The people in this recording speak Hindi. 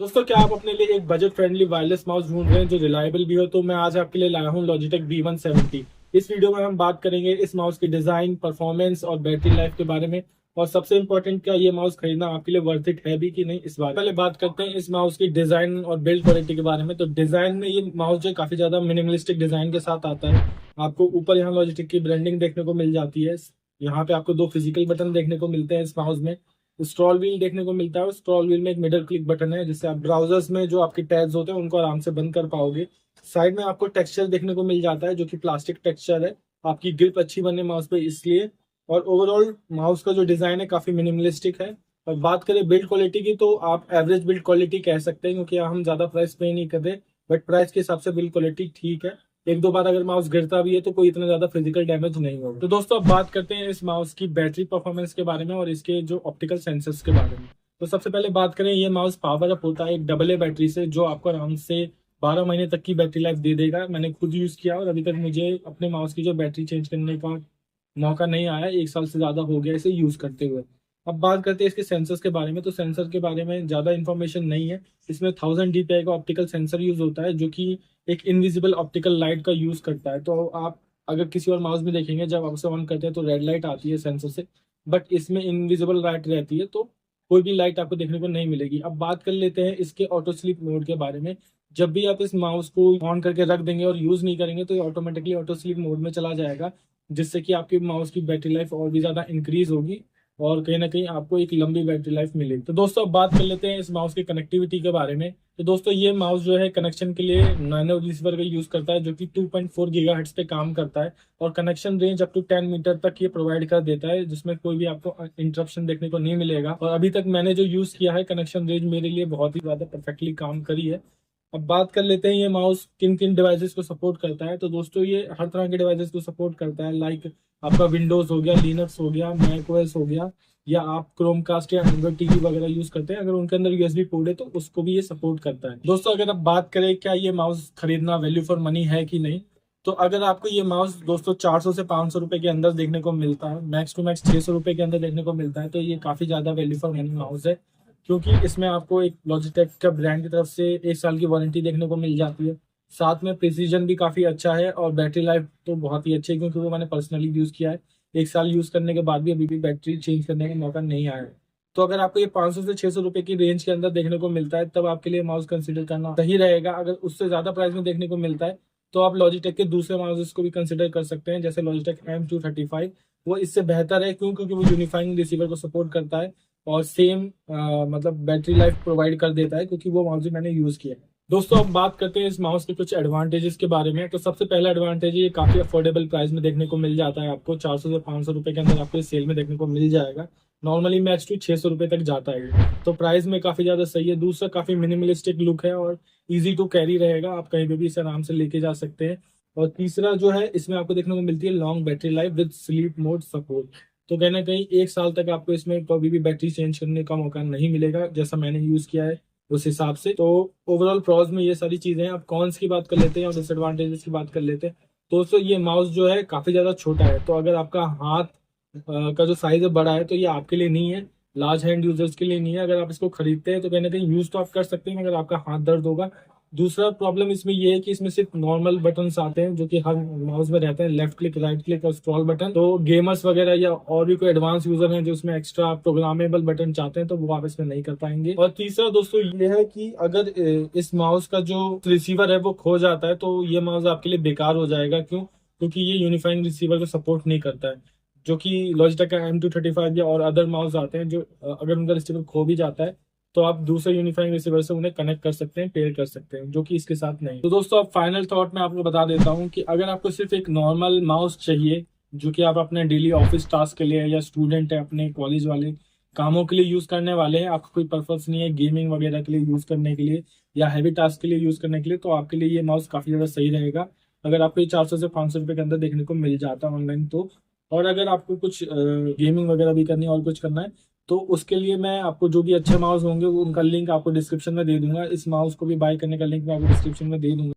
दोस्तों, क्या आप अपने लिए एक बजट फ्रेंडली वायरलेस माउस ढूंढ रहे हैं जो रिलायबल भी हो? तो मैं आज आपके लिए लाया हूं लॉजिटेक B170। इस वीडियो में हम बात करेंगे इस माउस की डिजाइन, परफॉर्मेंस और बैटरी लाइफ के बारे में। और सबसे इंपॉर्टेंट, क्या ये माउस खरीदना आपके लिए वर्थ इट है भी कि नहीं, इस बारे पहले बात करते हैं इस माउस की डिजाइन और बिल्ड क्वालिटी के बारे में। तो डिजाइन में ये माउस जो काफी ज्यादा मिनिमलिस्टिक डिजाइन के साथ आता है। आपको ऊपर यहाँ लॉजिटेक की ब्रांडिंग देखने को मिल जाती है। यहाँ पे आपको दो फिजिकल बटन देखने को मिलते हैं इस माउस में। स्क्रॉल व्हील देखने को मिलता है और स्क्रॉल व्हील में एक मिडल क्लिक बटन है जिससे आप ब्राउजर्स में जो आपके टैब्स होते हैं उनको आराम से बंद कर पाओगे। साइड में आपको टेक्सचर देखने को मिल जाता है जो कि प्लास्टिक टेक्सचर है। आपकी ग्रिप अच्छी बने माउस पे इसलिए। और ओवरऑल माउस का जो डिजाइन है काफी मिनिमलिस्टिक है। और बात करें बिल्ड क्वालिटी की, तो आप एवरेज बिल्ड क्वालिटी कह सकते हैं क्योंकि हम ज्यादा प्राइस पे नहीं कर रहे। बट प्राइस के हिसाब से बिल्ड क्वालिटी ठीक है। एक दो बार अगर माउस गिरता भी है तो कोई इतना ज्यादा फिजिकल डैमेज नहीं होगा। तो दोस्तों, अब बात करते हैं इस माउस की बैटरी परफॉर्मेंस के बारे में और इसके जो ऑप्टिकल सेंसर्स के बारे में। तो सबसे पहले बात करें, ये माउस पावर अप होता है एक डबल ए बैटरी से जो आपको आराम से 12 महीने तक की बैटरी लाइफ दे देगा। मैंने खुद यूज किया और अभी तक मुझे अपने माउस की जो बैटरी चेंज करने का मौका नहीं आया। 1 साल से ज्यादा हो गया इसे यूज करते हुए। अब बात करते हैं इसके सेंसर्स के बारे में। तो सेंसर के बारे में ज्यादा इन्फॉर्मेशन नहीं है। इसमें 1000 dpi का ऑप्टिकल सेंसर यूज होता है जो कि एक इनविजिबल ऑप्टिकल लाइट का यूज करता है। तो आप अगर किसी और माउस में देखेंगे, जब आप उसे ऑन करते हैं तो रेड लाइट आती है सेंसर से। बट इसमें इनविजिबल लाइट रहती है, तो कोई भी लाइट आपको देखने को नहीं मिलेगी। अब बात कर लेते हैं इसके ऑटो स्लीप मोड के बारे में। जब भी आप इस माउस को ऑन करके रख देंगे और यूज नहीं करेंगे तो ये ऑटोमेटिकली ऑटो स्लीप मोड में चला जाएगा, जिससे कि आपकी माउस की बैटरी लाइफ और भी ज्यादा इंक्रीज होगी और कहीं ना कहीं आपको एक लंबी बैटरी लाइफ मिलेगी। तो दोस्तों, अब बात कर लेते हैं इस माउस की कनेक्टिविटी के बारे में। तो दोस्तों, ये माउस जो है कनेक्शन के लिए नैनो रिसीवर का यूज करता है जो कि 2.4 गीगाहर्ट्ज पे काम करता है। और connection range up to 10 metre तक ये प्रोवाइड कर देता है, जिसमें कोई भी आपको इंटरप्शन देखने को नहीं मिलेगा। और अभी तक मैंने जो यूज किया है, कनेक्शन रेंज मेरे लिए बहुत ही ज्यादा परफेक्टली काम करी है। अब बात कर लेते हैं ये माउस किन किन डिवाइसेस को सपोर्ट करता है। तो दोस्तों, ये हर तरह के डिवाइसेस को सपोर्ट करता है। लाइक आपका विंडोज हो गया, लिनक्स हो गया, मैक ओएस हो गया, या आप क्रोमकास्ट या एंड्रॉइड टीवी वगैरह यूज करते हैं, अगर उनके अंदर यूएसबी पोर्ट है तो उसको भी ये सपोर्ट करता है। दोस्तों, अगर आप बात करें क्या ये माउस खरीदना वैल्यू फॉर मनी है कि नहीं, तो अगर आपको ये माउस दोस्तों 400 से 500 रुपए के अंदर देखने को मिलता है, मैक्स टू मैक्स 600 रुपए के अंदर देखने को मिलता है, तो ये काफी ज्यादा वैल्यू फॉर मनी माउस है। क्योंकि इसमें आपको एक लॉजिटेक का ब्रांड की तरफ से 1 साल की वारंटी देखने को मिल जाती है। साथ में प्रिसीजन भी काफी अच्छा है और बैटरी लाइफ तो बहुत ही अच्छी है क्योंकि वो मैंने पर्सनली यूज किया है। 1 साल यूज करने के बाद भी अभी भी बैटरी चेंज करने का मौका नहीं आया है। तो अगर आपको ये 500 से 600 रुपए की रेंज के अंदर देखने को मिलता है, तब आपके लिए माउस कंसिडर करना सही रहेगा। अगर उससे ज्यादा प्राइस में देखने को मिलता है तो आप लॉजिटेक के दूसरे माउसेस को भी कंसिडर कर सकते हैं, जैसे लॉजिटेक M235। वो इससे बेहतर है क्योंकि वो यूनिफाइंग रिसीवर को सपोर्ट करता है और सेम मतलब बैटरी लाइफ प्रोवाइड कर देता है, क्योंकि वो माउस भी मैंने यूज किया है। दोस्तों, अब बात करते हैं इस माउस के कुछ एडवांटेजेस के बारे में। तो सबसे पहला एडवांटेज, ये काफी अफोर्डेबल प्राइस में देखने को मिल जाता है। आपको 400 से 500 रुपए के अंदर आपको इस सेल में देखने को मिल जाएगा। नॉर्मली मैक्स टू 600 रुपए तक जाता है, तो प्राइस में काफी ज्यादा सही है। दूसरा, काफी मिनिमलिस्टिक लुक है और इजी टू कैरी रहेगा, आप कहीं पे भी इसे आराम से लेके जा सकते हैं। और तीसरा जो है, इसमें आपको देखने को मिलती है long battery life with sleep mode support. तो कहीं ना कहीं 1 साल तक आपको इसमें कभी भी बैटरी चेंज करने का मौका नहीं मिलेगा, जैसा मैंने यूज किया है उस हिसाब से। तो ओवरऑल प्रॉज में ये सारी चीजें हैं। अब कॉन्स की बात कर लेते हैं और डिसएडवांटेजेस की बात कर लेते हैं। तो दोस्तों, ये माउस जो है काफी ज्यादा छोटा है, तो अगर आपका हाथ का जो साइज है बड़ा है तो ये आपके लिए नहीं है, लार्ज हैंड यूजर्स के लिए नहीं है। अगर आप इसको खरीदते हैं तो कहीं ना कहीं यूज तो आप कर सकते हैं, अगर आपका हाथ दर्द होगा। दूसरा प्रॉब्लम इसमें ये है कि इसमें सिर्फ नॉर्मल बटन्स आते हैं जो कि हर माउस में रहते हैं, लेफ्ट क्लिक, राइट क्लिक और स्क्रॉल बटन। तो गेमर्स वगैरह या और भी कोई एडवांस यूजर हैं जो उसमें एक्स्ट्रा प्रोग्रामेबल बटन चाहते हैं तो वो आप इसमें नहीं कर पाएंगे। और तीसरा दोस्तों ये है कि अगर इस माउस का जो रिसीवर है वो खो जाता है तो ये माउस आपके लिए बेकार हो जाएगा। क्यों? क्योंकि ये यूनिफाइंग रिसीवर को सपोर्ट नहीं करता है, जो कि लॉजिटेक का M235 या और अदर माउस आते हैं जो अगर उनका रिसीवर खो भी जाता है तो आप दूसरे यूनिफाइंग रिसीवर से उन्हें कनेक्ट कर सकते हैं, पेयर कर सकते हैं, जो कि इसके साथ नहीं। तो दोस्तों, अब फाइनल थॉट मैं आपको बता देता हूँ कि अगर आपको सिर्फ एक नॉर्मल माउस चाहिए जो कि आप अपने डेली ऑफिस टास्क के लिए, या स्टूडेंट है अपने कॉलेज वाले कामों के लिए यूज करने वाले हैं, आपको कोई पर्पस नहीं है गेमिंग वगैरह के लिए यूज करने के लिए या हैवी टास्क के लिए यूज करने के लिए, तो आपके लिए ये माउस काफी ज्यादा सही रहेगा। अगर आपको ये 400 से 500 रुपए के अंदर देखने को मिल जाता है ऑनलाइन तो। और अगर आपको कुछ गेमिंग वगैरह भी करनी है और कुछ करना है तो उसके लिए मैं आपको जो भी अच्छे माउस होंगे उनका लिंक आपको डिस्क्रिप्शन में दे दूंगा। इस माउस को भी बाय करने का लिंक मैं आपको डिस्क्रिप्शन में दे दूंगा।